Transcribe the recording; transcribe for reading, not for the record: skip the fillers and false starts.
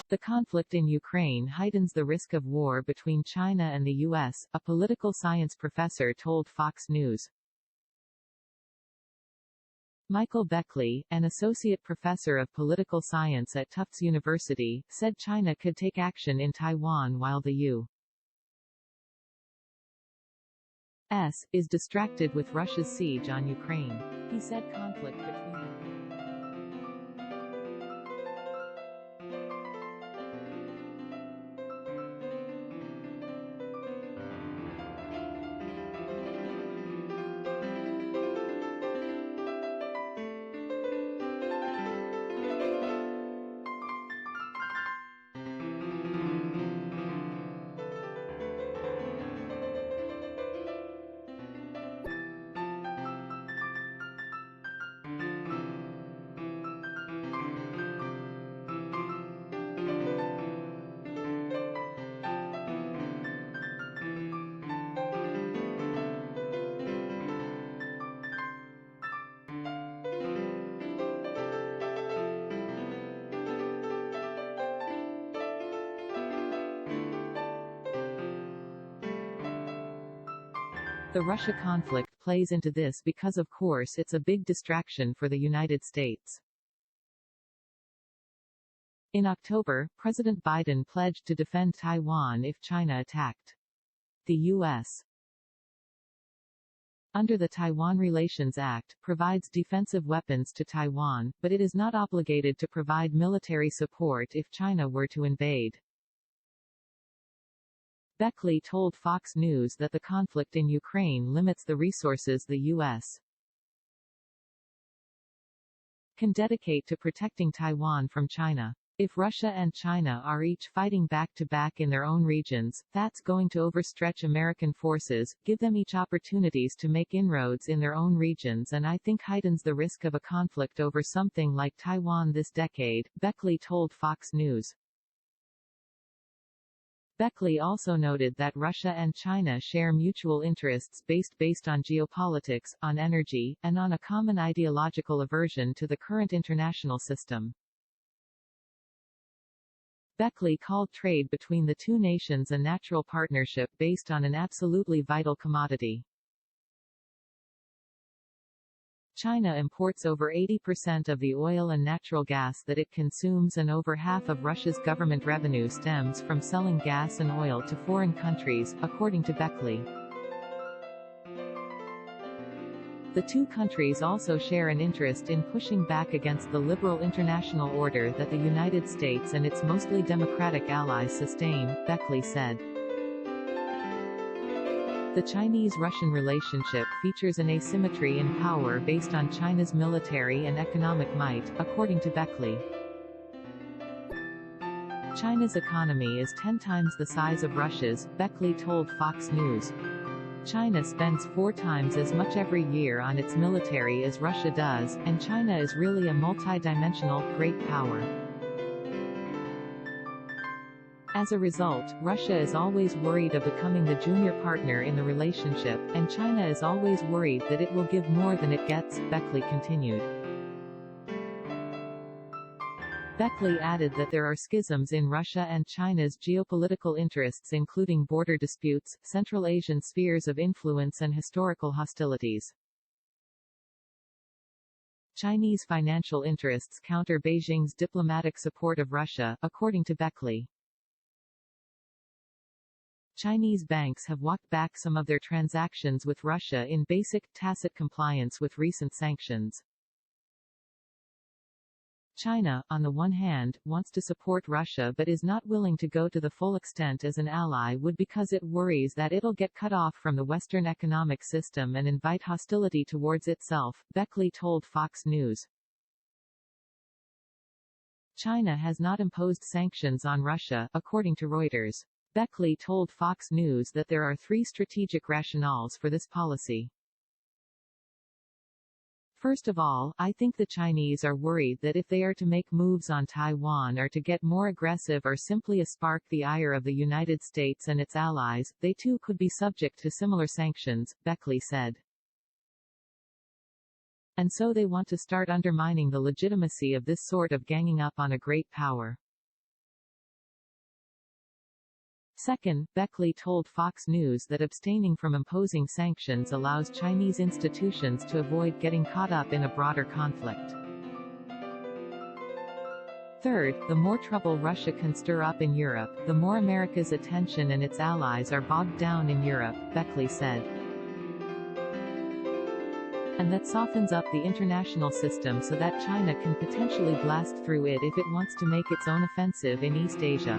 The conflict in Ukraine heightens the risk of war between China and the U.S., a political science professor told Fox News. Michael Beckley, an associate professor of political science at Tufts University, said China could take action in Taiwan while the U.S. is distracted with Russia's siege on Ukraine. He said conflict between The Russia conflict plays into this because of course it's a big distraction for the United States. In October, President Biden pledged to defend Taiwan if China attacked the U.S. Under the Taiwan Relations Act, provides defensive weapons to Taiwan, but it is not obligated to provide military support if China were to invade. Beckley told Fox News that the conflict in Ukraine limits the resources the U.S. can dedicate to protecting Taiwan from China. If Russia and China are each fighting back-to-back in their own regions, that's going to overstretch American forces, give them each opportunities to make inroads in their own regions, and I think heightens the risk of a conflict over something like Taiwan this decade, Beckley told Fox News. Beckley also noted that Russia and China share mutual interests based on geopolitics, on energy, and on a common ideological aversion to the current international system. Beckley called trade between the two nations a natural partnership based on an absolutely vital commodity. China imports over 80% of the oil and natural gas that it consumes, and over half of Russia's government revenue stems from selling gas and oil to foreign countries, according to Beckley. The two countries also share an interest in pushing back against the liberal international order that the United States and its mostly democratic allies sustain, Beckley said. The Chinese-Russian relationship features an asymmetry in power based on China's military and economic might, according to Beckley. China's economy is 10 times the size of Russia's, Beckley told Fox News. China spends 4 times as much every year on its military as Russia does, and China is really a multi-dimensional, great power. As a result, Russia is always worried of becoming the junior partner in the relationship, and China is always worried that it will give more than it gets, Beckley continued. Beckley added that there are schisms in Russia and China's geopolitical interests, including border disputes, Central Asian spheres of influence, and historical hostilities. Chinese financial interests counter Beijing's diplomatic support of Russia, according to Beckley. Chinese banks have walked back some of their transactions with Russia in basic, tacit compliance with recent sanctions. China, on the one hand, wants to support Russia but is not willing to go to the full extent as an ally would because it worries that it'll get cut off from the Western economic system and invite hostility towards itself, Beckley told Fox News. China has not imposed sanctions on Russia, according to Reuters. Beckley told Fox News that there are 3 strategic rationales for this policy. First of all, I think the Chinese are worried that if they are to make moves on Taiwan or to get more aggressive or simply spark the ire of the United States and its allies, they too could be subject to similar sanctions, Beckley said. And so they want to start undermining the legitimacy of this sort of ganging up on a great power. Second, Beckley told Fox News that abstaining from imposing sanctions allows Chinese institutions to avoid getting caught up in a broader conflict. Third, the more trouble Russia can stir up in Europe, the more America's attention and its allies are bogged down in Europe, Beckley said. And that softens up the international system so that China can potentially blast through it if it wants to make its own offensive in East Asia.